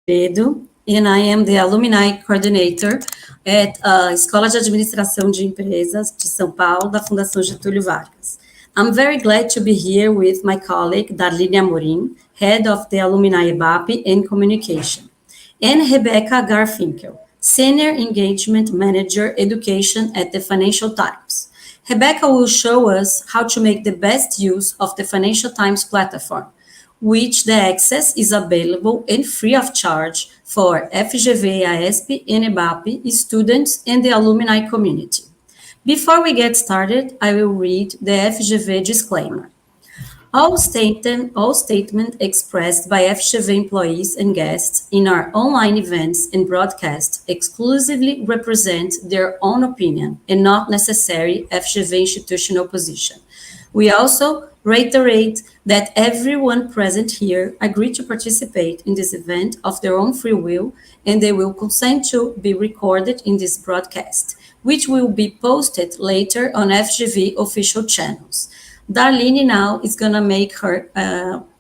Figueiredo, and I am the Alumni Coordinator at Escola de Administração de Empresas de São Paulo, da Fundação Getulio Vargas. I'm very glad to be here with my colleague, Darliny Amorim, Head of the Alumni EBAPE and Communication, and Rebecca Garfinkel, Senior Engagement Manager Education at the Financial Times. Rebecca will show us how to make the best use of the Financial Times platform, which the access is available and free of charge for FGV, EAESP, and EBAPE students and the alumni community. Before we get started, I will read the FGV disclaimer. All statements expressed by FGV employees and guests in our online events and broadcasts exclusively represent their own opinion and not necessarily FGV institutional position. We also reiterate that everyone present here agreed to participate in this event of their own free will, and they will consent to be recorded in this broadcast, which will be posted later on FGV official channels. Darliny now is going to make her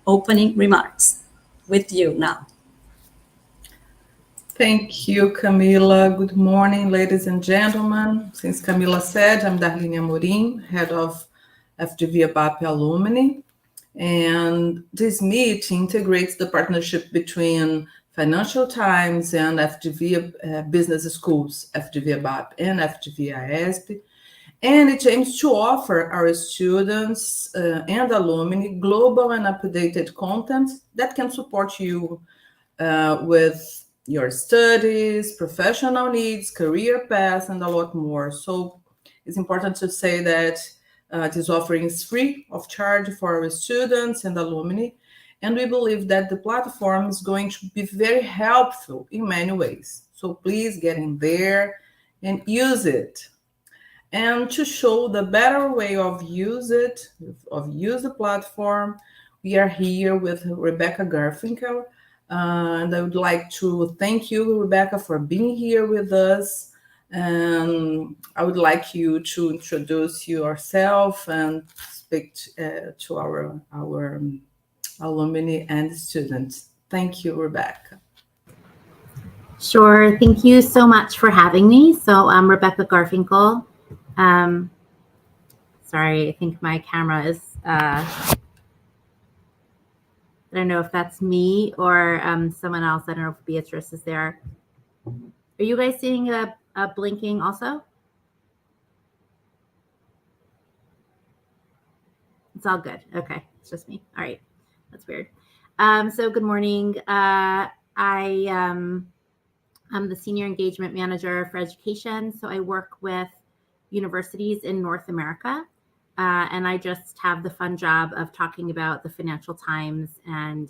opening remarks. With you now. Thank you, Camila. Good morning, ladies and gentlemen. Since Camila said, I'm Darliny Amorim, head of FGV EBAPE Alumni. And this meeting integrates the partnership between Financial Times and FGV Business Schools, FGV EBAPE and FGV EAESP. And it aims to offer our students and alumni global and updated content that can support you with your studies, professional needs, career paths, and a lot more. So it's important to say that this offering is free of charge for our students and alumni. And we believe that the platform is going to be very helpful in many ways. So please get in there and use it. And to show the better way of use the platform, we are here with Rebecca Garfinkel. And I would like to thank you, Rebecca, for being here with us. And I would like you to introduce yourself and speak to our alumni and students. Thank you, Rebecca. Sure. Thank you so much for having me. So I'm Rebecca Garfinkel. Sorry, I think my camera is, I don't know if that's me or someone else. I don't know if Beatrice is there. Are you guys seeing a blinking also? It's all good. Okay, it's just me. All right, that's weird. So good morning. I'm the Senior Engagement Manager for Education. So I work with universities in North America. And I just have the fun job of talking about the Financial Times and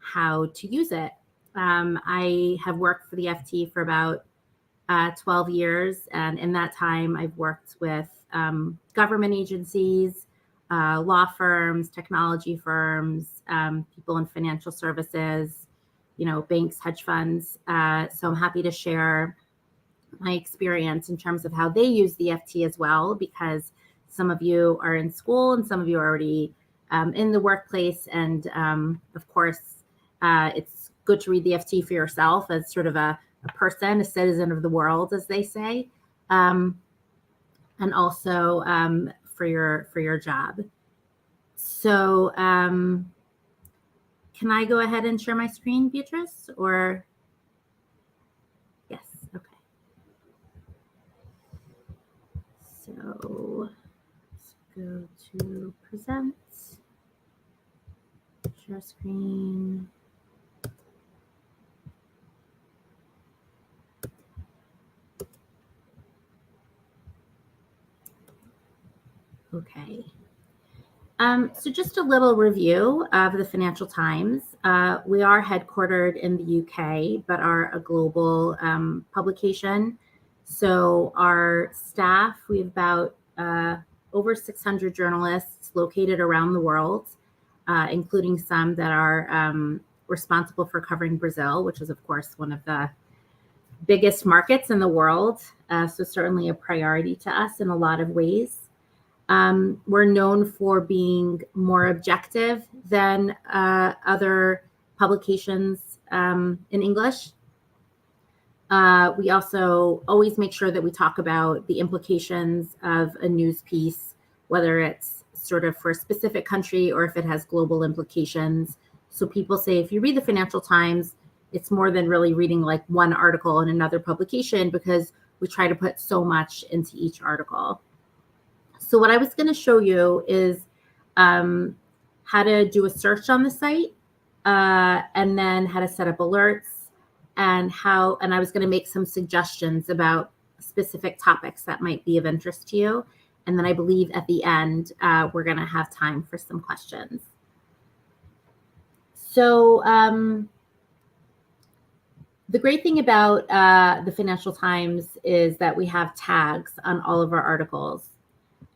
how to use it. I have worked for the FT for about 12 years. And in that time, I've worked with government agencies, law firms, technology firms, people in financial services, banks, hedge funds. So I'm happy to share my experience in terms of how they use the FT as well, because some of you are in school and some of you are already in the workplace. And of course, it's good to read the FT for yourself as sort of a person, a citizen of the world, as they say, and also for your job. So can I go ahead and share my screen, Beatrice, or? Yes, okay. So let's go to present, share screen. Okay. So just a little review of the Financial Times. We are headquartered in the UK, but are a global publication. So our staff, we have about over 600 journalists located around the world, including some that are responsible for covering Brazil, which is, of course, one of the biggest markets in the world. So certainly a priority to us in a lot of ways. We're known for being more objective than other publications in English. We also always make sure that we talk about the implications of a news piece, whether it's sort of for a specific country or if it has global implications. So people say, if you read the Financial Times, it's more than really reading like one article in another publication, because we try to put so much into each article. So what I was going to show you is how to do a search on the site, and then how to set up alerts, and I was going to make some suggestions about specific topics that might be of interest to you. And then I believe at the end, we're going to have time for some questions. So the great thing about the Financial Times is that we have tags on all of our articles.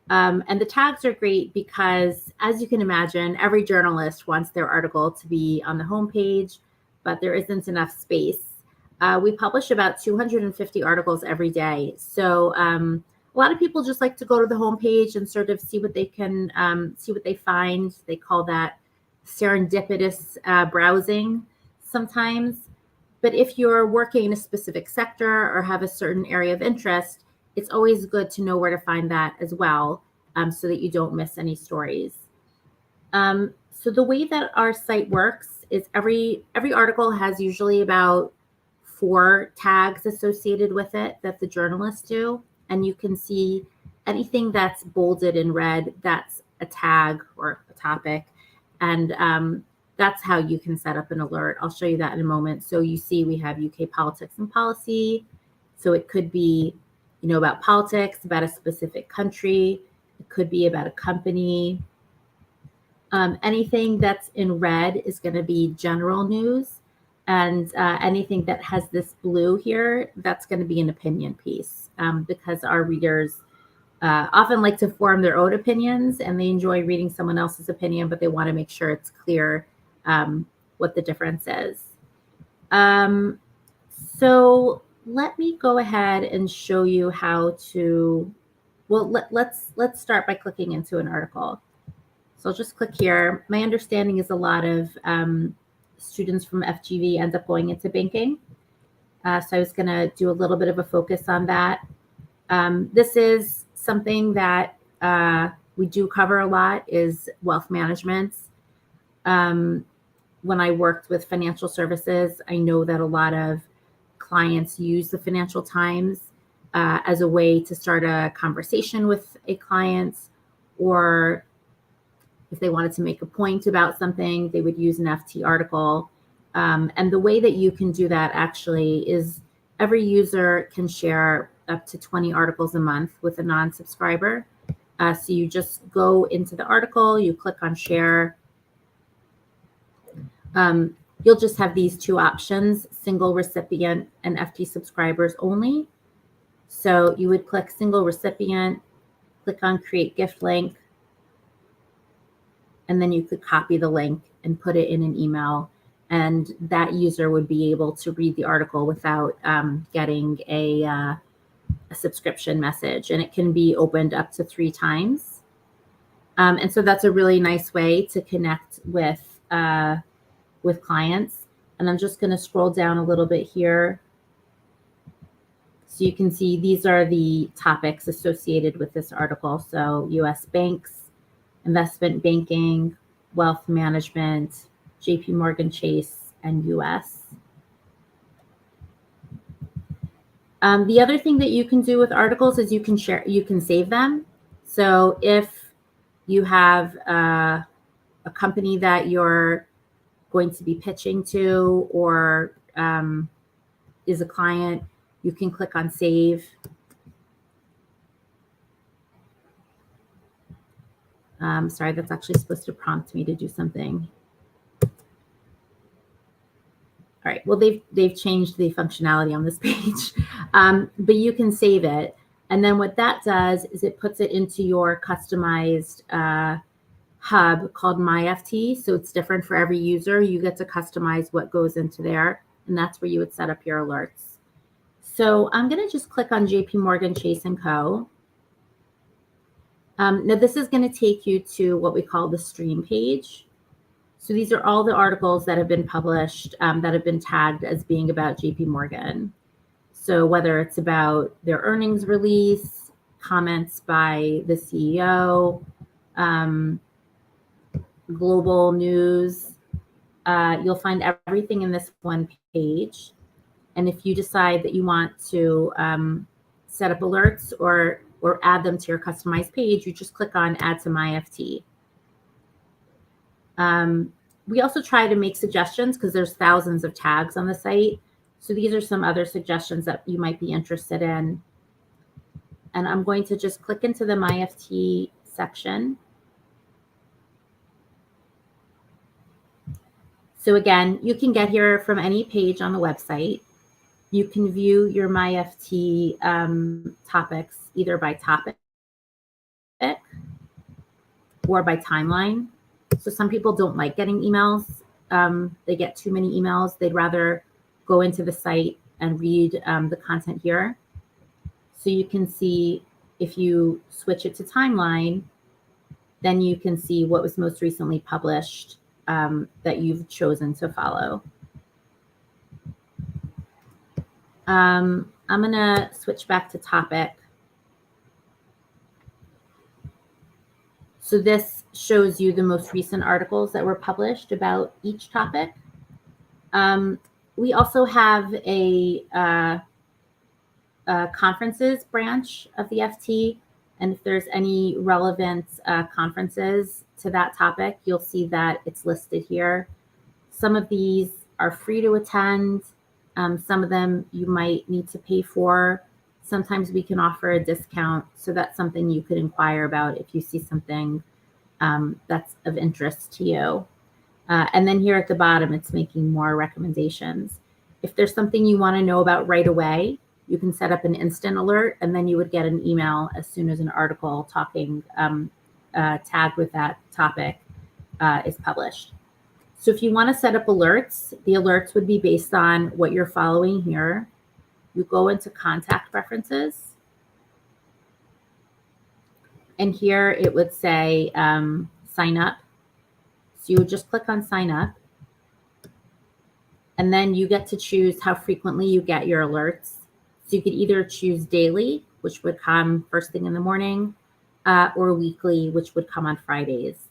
And the tags are great because, as you can imagine, every journalist wants their article to be on the homepage, but there isn't enough space. We publish about 250 articles every day. So a lot of people just like to go to the homepage and sort of see what they can, see what they find. They call that serendipitous browsing sometimes. But if you're working in a specific sector or have a certain area of interest, it's always good to know where to find that as well, so that you don't miss any stories. So the way that our site works is every article has usually about 4 tags associated with it that the journalists do. And you can see anything that's bolded in red, that's a tag or a topic. And that's how you can set up an alert. I'll show you that in a moment. So you see we have UK politics and policy. So it could be, about politics, about a specific country. It could be about a company. Anything that's in red is going to be general news. And anything that has this blue here, that's going to be an opinion piece, because our readers often like to form their own opinions, and they enjoy reading someone else's opinion, but they want to make sure it's clear what the difference is. So let me go ahead and show you how to, well, let's start by clicking into an article. So I'll just click here. My understanding is a lot of students from FGV end up going into banking. So I was going to do a little bit of a focus on that. This is something that we do cover a lot, is wealth management. When I worked with financial services, I know that a lot of clients use the Financial Times as a way to start a conversation with a client, or if they wanted to make a point about something, they would use an FT article. And the way that you can do that actually is every user can share up to 20 articles a month with a non-subscriber. So you just go into the article, you click on share. You'll just have these 2 options, single recipient and FT subscribers only. So you would click single recipient, click on create gift link, and then you could copy the link and put it in an email. And that user would be able to read the article without getting a subscription message. And it can be opened up to 3 times. And so that's a really nice way to connect with clients. And I'm just going to scroll down a little bit here. So you can see these are the topics associated with this article. So US banks, investment banking, wealth management, JP Morgan Chase, and US. The other thing that you can do with articles is you can save them. So if you have a company that you're going to be pitching to, or is a client, you can click on save. Sorry, that's actually supposed to prompt me to do something. All right, well, they've changed the functionality on this page, but you can save it. And then what that does is it puts it into your customized hub called MyFT. So it's different for every user. You get to customize what goes into there, and that's where you would set up your alerts. So I'm going to just click on JP Morgan Chase & Co. Now this is going to take you to what we call the stream page. So these are all the articles that have been published that have been tagged as being about JP Morgan. So whether it's about their earnings release, comments by the CEO, global news, you'll find everything in this one page. And if you decide that you want to set up alerts or add them to your customized page, you just click on Add to Myft. We also try to make suggestions because there's thousands of tags on the site. So these are some other suggestions that you might be interested in. And I'm going to just click into the Myft section. So again, you can get here from any page on the website. You can view your Myft topics either by topic or by timeline. So some people don't like getting emails. They get too many emails. They'd rather go into the site and read the content here. So you can see if you switch it to timeline, then you can see what was most recently published that you've chosen to follow. I'm going to switch back to topic. So this shows you the most recent articles that were published about each topic. We also have a conferences branch of the FT. And if there's any relevant conferences to that topic, you'll see that it's listed here. Some of these are free to attend. Some of them you might need to pay for. Sometimes we can offer a discount. So that's something you could inquire about if you see something that's of interest to you. And then here at the bottom, it's making more recommendations. If there's something you want to know about right away, you can set up an instant alert, and then you would get an email as soon as an article talking tagged with that topic is published. So if you want to set up alerts, the alerts would be based on what you're following here. You go into contact preferences. And here it would say sign up. So you would just click on sign up. And then you get to choose how frequently you get your alerts. So you could either choose daily, which would come first thing in the morning, or weekly, which would come on Fridays.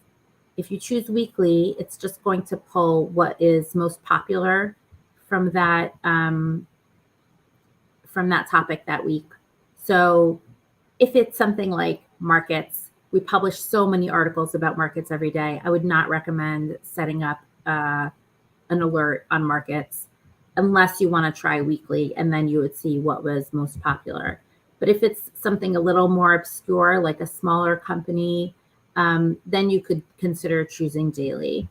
If you choose weekly, it's just going to pull what is most popular from that topic that week. So if it's something like markets, we publish so many articles about markets every day. I would not recommend setting up an alert on markets unless you want to try weekly, and then you would see what was most popular. But if it's something a little more obscure, like a smaller company, then you could consider choosing daily.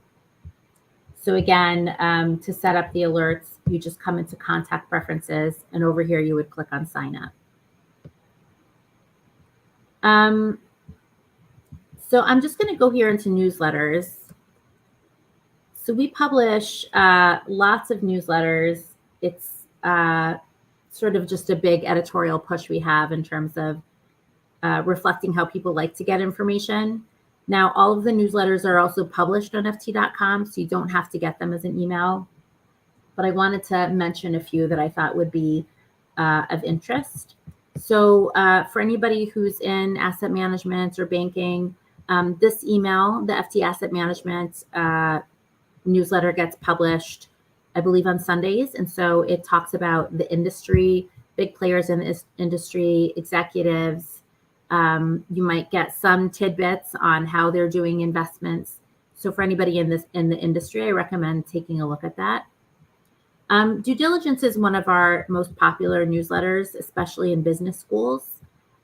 So again, to set up the alerts, you just come into contact preferences, and over here you would click on sign up. So I'm just going to go here into newsletters. So we publish lots of newsletters. It's sort of just a big editorial push we have in terms of reflecting how people like to get information. Now, all of the newsletters are also published on ft.com, so you don't have to get them as an email. But I wanted to mention a few that I thought would be of interest. So for anybody who's in asset management or banking, this email, the FT Asset Management newsletter, gets published, I believe, on Sundays. And so it talks about the industry, big players in the industry, executives. You might get some tidbits on how they're doing investments. So for anybody in the industry, I recommend taking a look at that. Due diligence is one of our most popular newsletters, especially in business schools.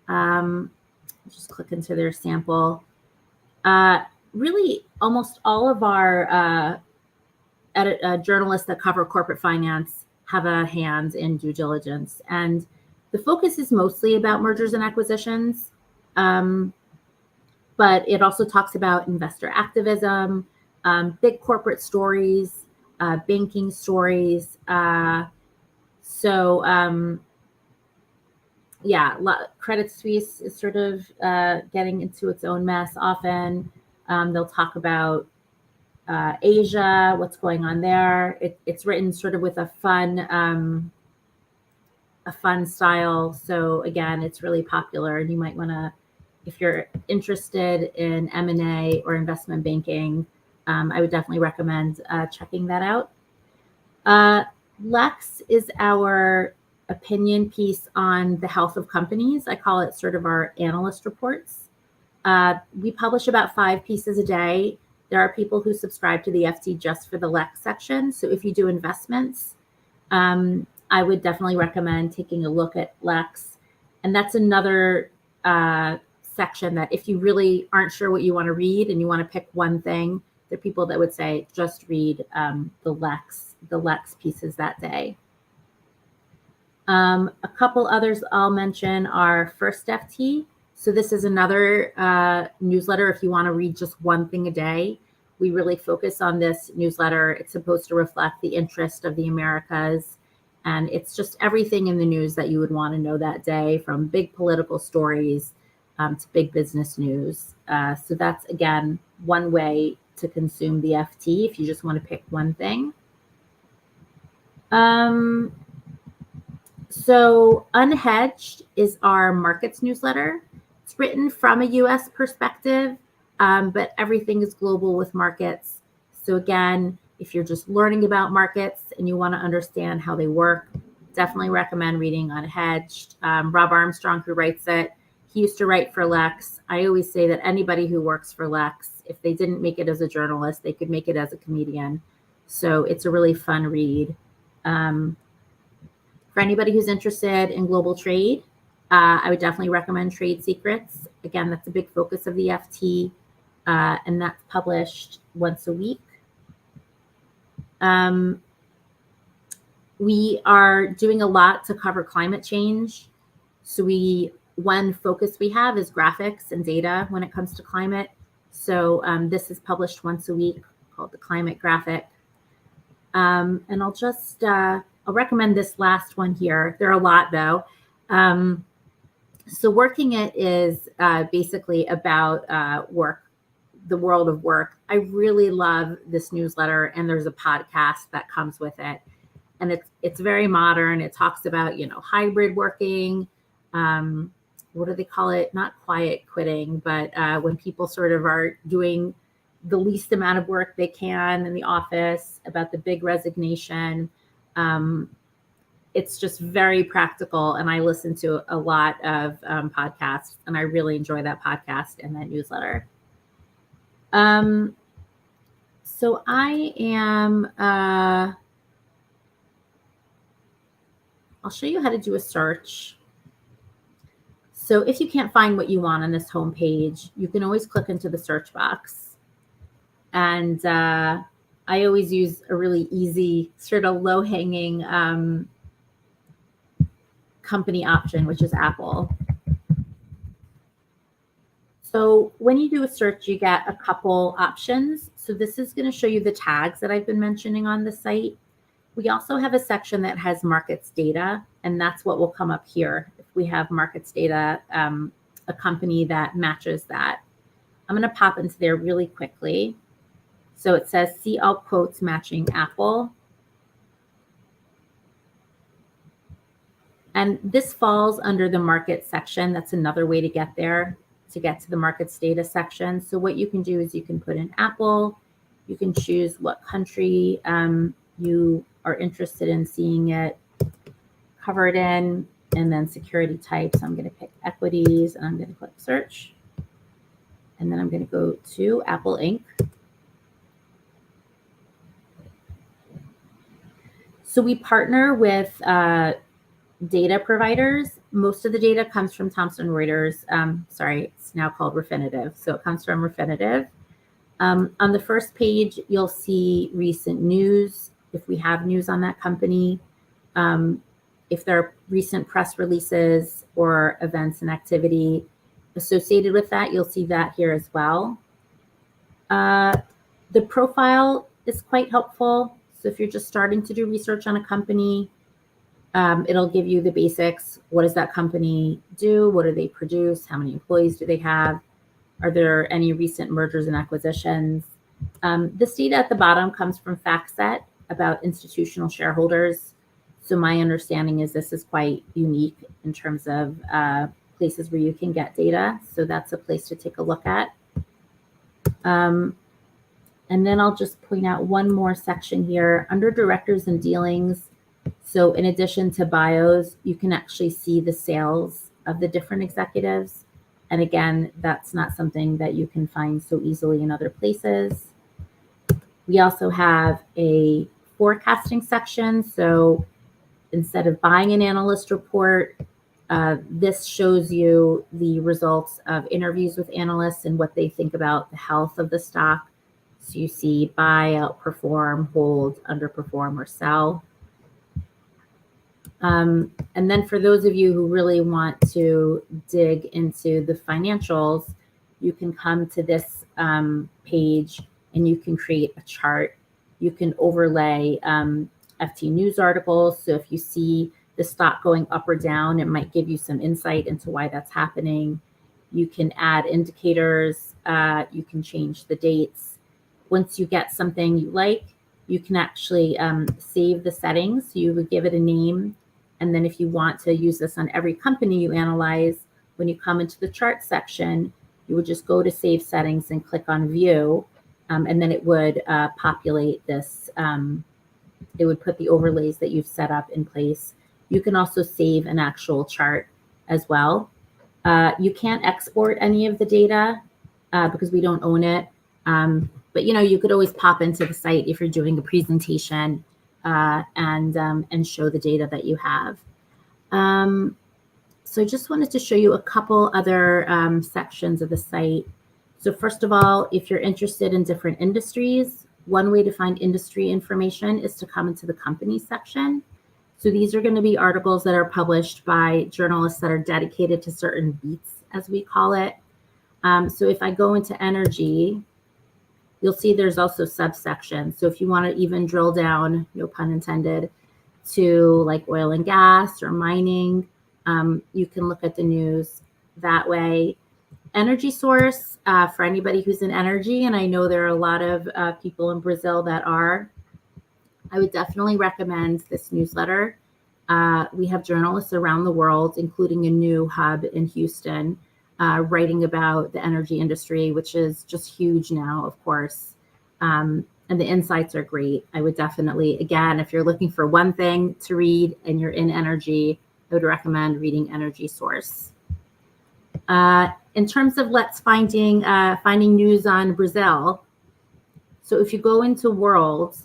Just click into their sample. Really, almost all of our journalists that cover corporate finance have a hand in due diligence. And the focus is mostly about mergers and acquisitions. But it also talks about investor activism, big corporate stories, banking stories. Credit Suisse is sort of getting into its own mess often. They'll talk about Asia, what's going on there. It's written sort of with a fun style. So again, it's really popular, and you might want to, if you're interested in M&A or investment banking, I would definitely recommend checking that out. Lex is our opinion piece on the health of companies. I call it sort of our analyst reports. We publish about 5 pieces a day. There are people who subscribe to the FT just for the Lex section. So if you do investments, I would definitely recommend taking a look at Lex. And that's another section that if you really aren't sure what you want to read and you want to pick one thing, there are people that would say just read the Lex pieces that day. A couple others I'll mention are First FT. So this is another newsletter if you want to read just one thing a day. We really focus on this newsletter. It's supposed to reflect the interest of the Americas. And it's just everything in the news that you would want to know that day, from big political stories to big business news. So that's, again, one way to consume the FT if you just want to pick one thing. So Unhedged is our markets newsletter. It's written from a US perspective, but everything is global with markets. So again, if you're just learning about markets and you want to understand how they work, definitely recommend reading Unhedged. Rob Armstrong, who writes it, he used to write for Lex. I always say that anybody who works for Lex, if they didn't make it as a journalist, they could make it as a comedian. So it's a really fun read. For anybody who's interested in global trade, I would definitely recommend Trade Secrets. Again, that's a big focus of the FT, and that's published once a week. We are doing a lot to cover climate change. So one focus we have is graphics and data when it comes to climate. So this is published once a week, called the Climate Graphic. And I'll recommend this last one here. There are a lot though. So Working It is basically about work, the world of work. I really love this newsletter, and there's a podcast that comes with it. And it's very modern. It talks about, hybrid working. What do they call it? Not quiet quitting, but when people sort of are doing the least amount of work they can in the office, about the big resignation. It's just very practical. And I listen to a lot of podcasts, and I really enjoy that podcast and that newsletter. So I am, I'll show you how to do a search. So if you can't find what you want on this homepage, you can always click into the search box. And I always use a really easy, sort of low-hanging company option, which is Apple. So when you do a search, you get a couple options. So this is going to show you the tags that I've been mentioning on the site. We also have a section that has markets data, and that's what will come up here. If we have markets data, a company that matches that. I'm going to pop into there really quickly. So it says, see all quotes matching Apple. And this falls under the market section. That's another way to get there, to get to the markets data section. So what you can do is you can put in Apple. You can choose what country you are interested in seeing it covered in, and then security type. So I'm going to pick equities, and I'm going to click search. And then I'm going to go to Apple Inc. So we partner with data providers. Most of the data comes from Thomson Reuters. Sorry, it's now called Refinitiv. So it comes from Refinitiv. On the first page, you'll see recent news, if we have news on that company. If there are recent press releases or events and activity associated with that, you'll see that here as well. The profile is quite helpful. So if you're just starting to do research on a company, it'll give you the basics. What does that company do? What do they produce? How many employees do they have? Are there any recent mergers and acquisitions? This data at the bottom comes from FactSet about institutional shareholders. So my understanding is this is quite unique in terms of places where you can get data. So that's a place to take a look at. And then I'll just point out one more section here under directors and dealings. So in addition to bios, you can actually see the sales of the different executives. And again, that's not something that you can find so easily in other places. We also have a forecasting section. So instead of buying an analyst report, this shows you the results of interviews with analysts and what they think about the health of the stock. So you see buy, outperform, hold, underperform, or sell. And then for those of you who really want to dig into the financials, you can come to this page and you can create a chart. You can overlay FT News articles. So if you see the stock going up or down, it might give you some insight into why that's happening. You can add indicators. You can change the dates. Once you get something you like, you can actually save the settings. So you would give it a name. And then if you want to use this on every company you analyze, when you come into the chart section, you would just go to save settings and click on view. And then it would populate this. It would put the overlays that you've set up in place. You can also save an actual chart as well. You can't export any of the data because we don't own it. But you could always pop into the site if you're doing a presentation and show the data that you have. So I just wanted to show you a couple other sections of the site. So first of all, if you're interested in different industries, one way to find industry information is to come into the company section. So these are going to be articles that are published by journalists that are dedicated to certain beats, as we call it. So if I go into energy, you'll see there's also subsections. So if you want to even drill down, no pun intended, to like oil and gas or mining, you can look at the news that way. Energy source, for anybody who's in energy, and I know there are a lot of people in Brazil that are, I would definitely recommend this newsletter. We have journalists around the world, including a new hub in Houston, writing about the energy industry, which is just huge now, of course. And the insights are great. I would definitely, again, if you're looking for one thing to read and you're in energy, I would recommend reading Energy Source. In terms of finding news on Brazil, so if you go into World,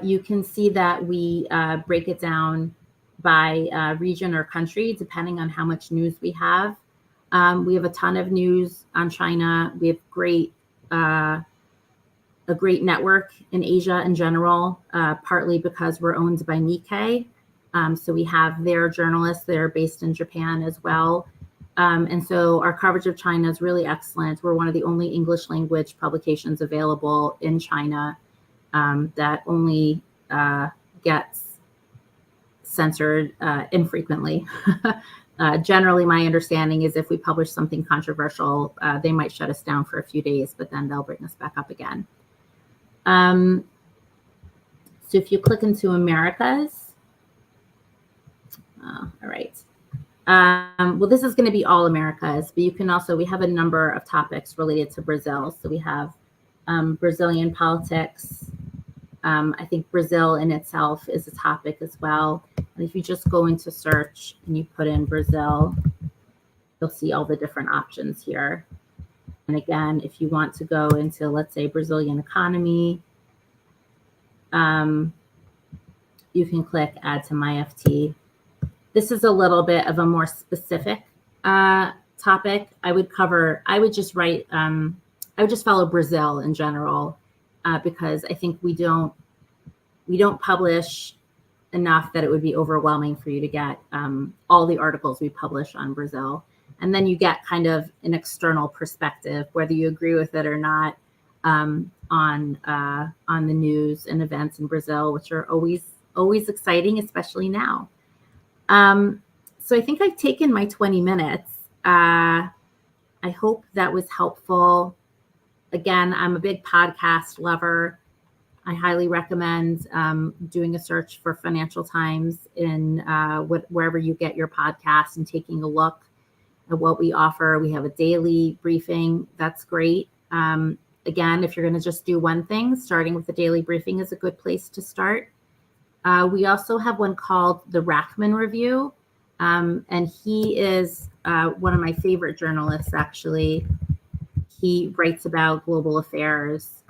you can see that we break it down by region or country, depending on how much news we have. We have a ton of news on China. We have a great network in Asia in general, partly because we're owned by Nikkei. So we have their journalists that are based in Japan as well. And so our coverage of China is really excellent. We're one of the only English language publications available in China that only gets censored infrequently. Generally, my understanding is if we publish something controversial, they might shut us down for a few days, but then they'll bring us back up again. So if you click into Americas, all right. Well, this is going to be all Americas, but you can also, we have a number of topics related to Brazil. So we have Brazilian politics. I think Brazil in itself is a topic as well. And if you just go into search and you put in Brazil, you'll see all the different options here. And again, if you want to go into, let's say, Brazilian economy, you can click Add to MyFT. This is a little bit of a more specific topic. I would just follow Brazil in general because I think we don't publish enough that it would be overwhelming for you to get all the articles we publish on Brazil. And then you get kind of an external perspective, whether you agree with it or not, on the news and events in Brazil, which are always exciting, especially now. So I think I've taken my 20 minutes. I would love to I hope that was helpful. Again, I'm a big podcast lover. I highly recommend doing a search for Financial Times in wherever you get your podcast and taking a look at what we offer. We have a daily briefing. That's great. Again, if you're going to just do one thing, starting with the daily briefing is a good place to start. We also have one called the Rachman Review. And he is one of my favorite journalists, actually. He writes about global affairs.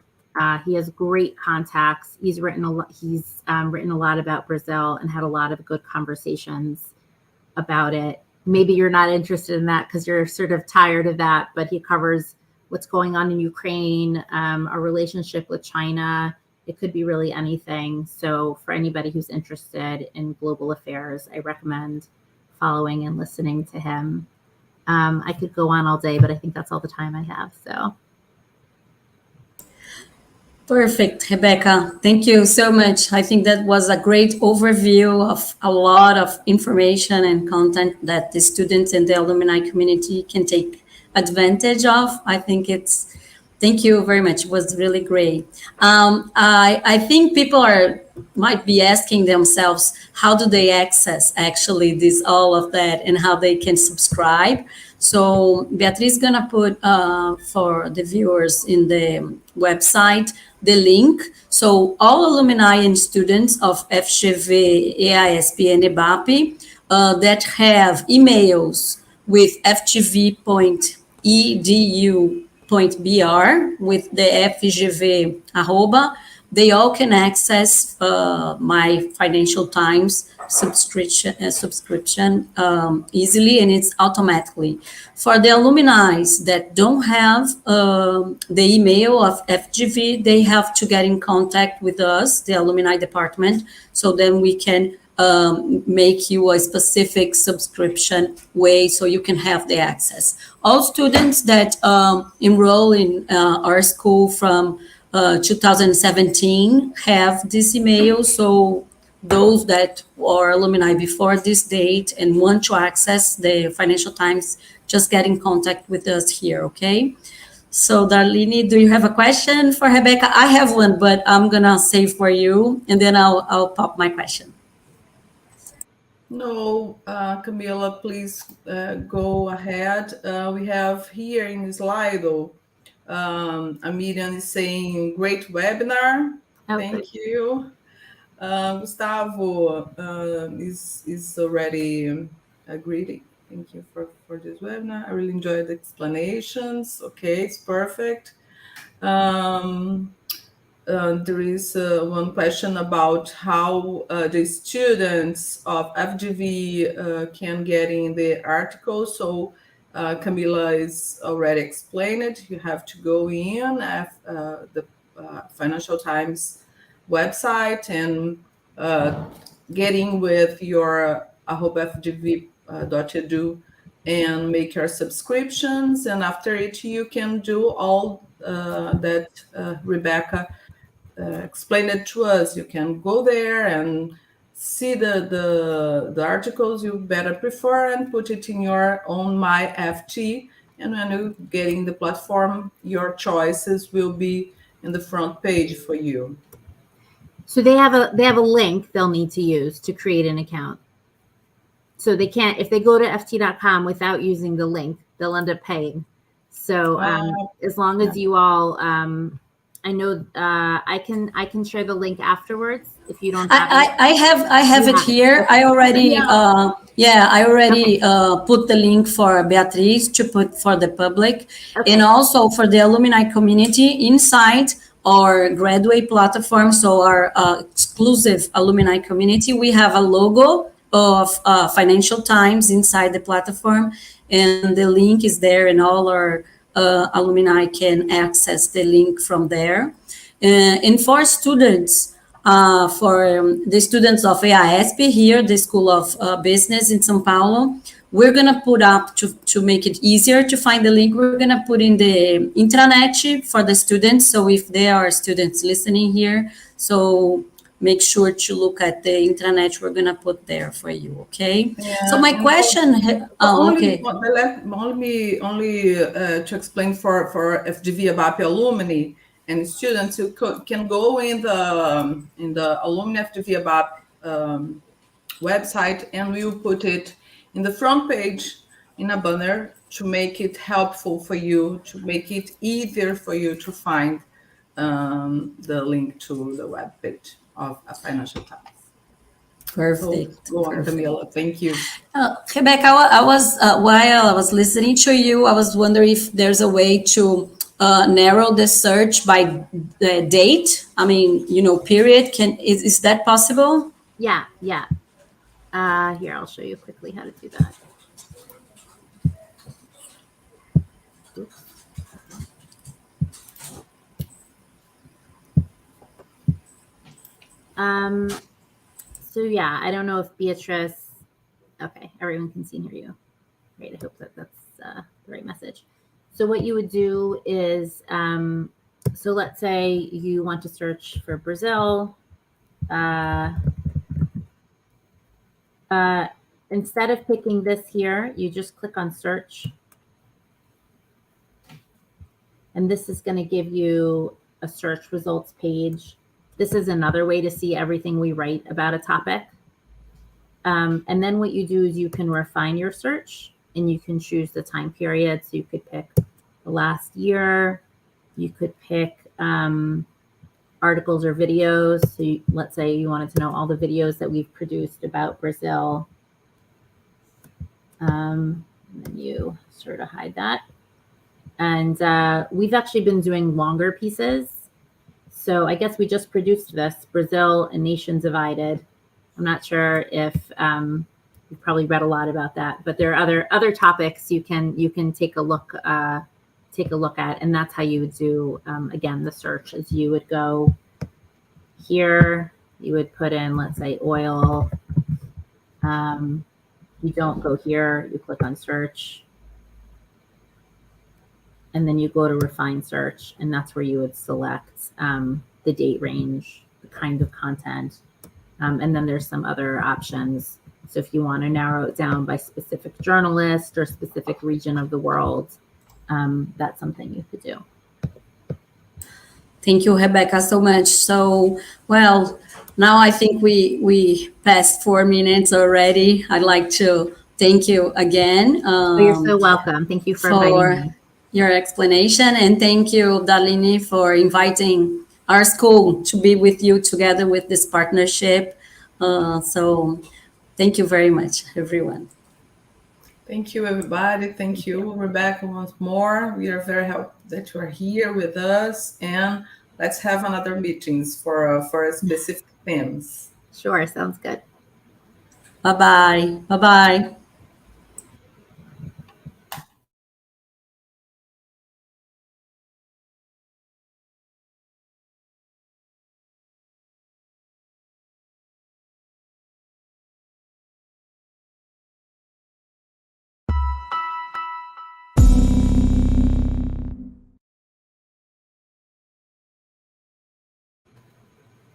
He has great contacts. He's written a lot about Brazil and had a lot of good conversations about it. Maybe you're not interested in that because you're sort of tired of that, but he covers what's going on in Ukraine, our relationship with China. It could be really anything. So for anybody who's interested in global affairs, I recommend following and listening to him. I could go on all day, but I think that's all the time I have. So. Perfect, Rebecca. Thank you so much. I think that was a great overview of a lot of information and content that the students and the alumni community can take advantage of. I think thank you very much. It was really great. I think people might be asking themselves, how do they access actually all of that and how they can subscribe? So Beatriz is going to put for the viewers in the website the link. So all alumni and students of FGV, EAESP, and EBAPE that have emails with fgv.edu.br with the FGV arroba, they all can access my Financial Times subscription easily, and it's automatically. For the alumni that don't have the email of FGV, they have to get in contact with us, the alumni department, so then we can make you a specific subscription way so you can have the access. All students that enroll in our school from 2017 have this email. So those that are alumni before this date and want to access the Financial Times, just get in contact with us here, okay? So Darliny, do you have a question for Rebecca? I have one, but I'm gonna save for you, and then I'll pop my question. No, Camila, please go ahead. We have here in Slido, Miriam is saying, great webinar. Okay. Thank you. Gustavo is already greeting. Thank you for this webinar. I really enjoyed the explanations. Okay, it's perfect. There is one question about how the students of FGV can get in the article. So Camila is already explained it. You have to go in at the Financial Times website and get in with your fgv.edu and make your subscriptions. And after it, you can do all that Rebecca explained it to us. You can go there and see the articles you better prefer and put it in your own MyFT. And when you get in the platform, your choices will be in the front page for you. So they have a link they'll need to use to create an account. So they can't, if they go to ft.com without using the link, they'll end up paying. So as long as you all, I know I can share the link afterwards if you don't have it. I have it here. I already put the link for Beatriz to put for the public, and also for the alumni community inside our graduate platform. So our exclusive alumni community, we have a logo of Financial Times inside the platform, and the link is there, and all our alumni can access the link from there. And for students, for the students of EAESP here, the School of Business in São Paulo, we're going to put up, to make it easier to find the link, we're going to put in the intranet for the students. So if there are students listening here, so make sure to look at the intranet we're going to put there for you, okay? Yeah, so my question... only to explain for FGV EBAPE alumni and students who can go in the Alumni FGV EBAPE website, and we'll put it in the front page in a banner to make it helpful for you, to make it easier for you to find the link to the web page of Financial Times. Perfect. So, go on, Camila. Thank you. Rebecca, I was while I was listening to you, I was wondering if there's a way to narrow the search by the date. I mean, period. Is that possible? Yeah. Here, I'll show you quickly how to do that. Oops. So yeah, I don't know if Beatrice, okay, everyone can see and hear you. Great, I hope that's the right message. So what you would do is, so let's say you want to search for Brazil. Instead of picking this here, you just click on search. And this is going to give you a search results page. This is another way to see everything we write about a topic. And then what you do is you can refine your search and you can choose the time period. So you could pick the last year. You could pick articles or videos. So let's say you wanted to know all the videos that we've produced about Brazil. And then you sort of hide that. And we've actually been doing longer pieces. So I guess we just produced this, Brazil, a Nation Divided. I'm not sure if you've probably read a lot about that, but there are other topics you can take a look at, and that's how you would do again the search. Is you would go here, you would put in, let's say, oil. You don't go here, you click on search. And then you go to refine search, and that's where you would select the date range, the kind of content. And then there's some other options. So if you want to narrow it down by specific journalist or specific region of the world, that's something you could do. Thank you, Rebecca, so much. So, well, now I think we passed 4 minutes already. I'd like to thank you again. You're so welcome. Thank you for inviting me. Your explanation, and thank you, Darliny, for inviting our school to be with you together with this partnership. So thank you very much, everyone. Thank you, everybody. Thank you, Rebecca, once more. We are very happy that you are here with us, and let's have another meetings for specific themes. Sure, sounds good. Bye-bye. Bye-bye.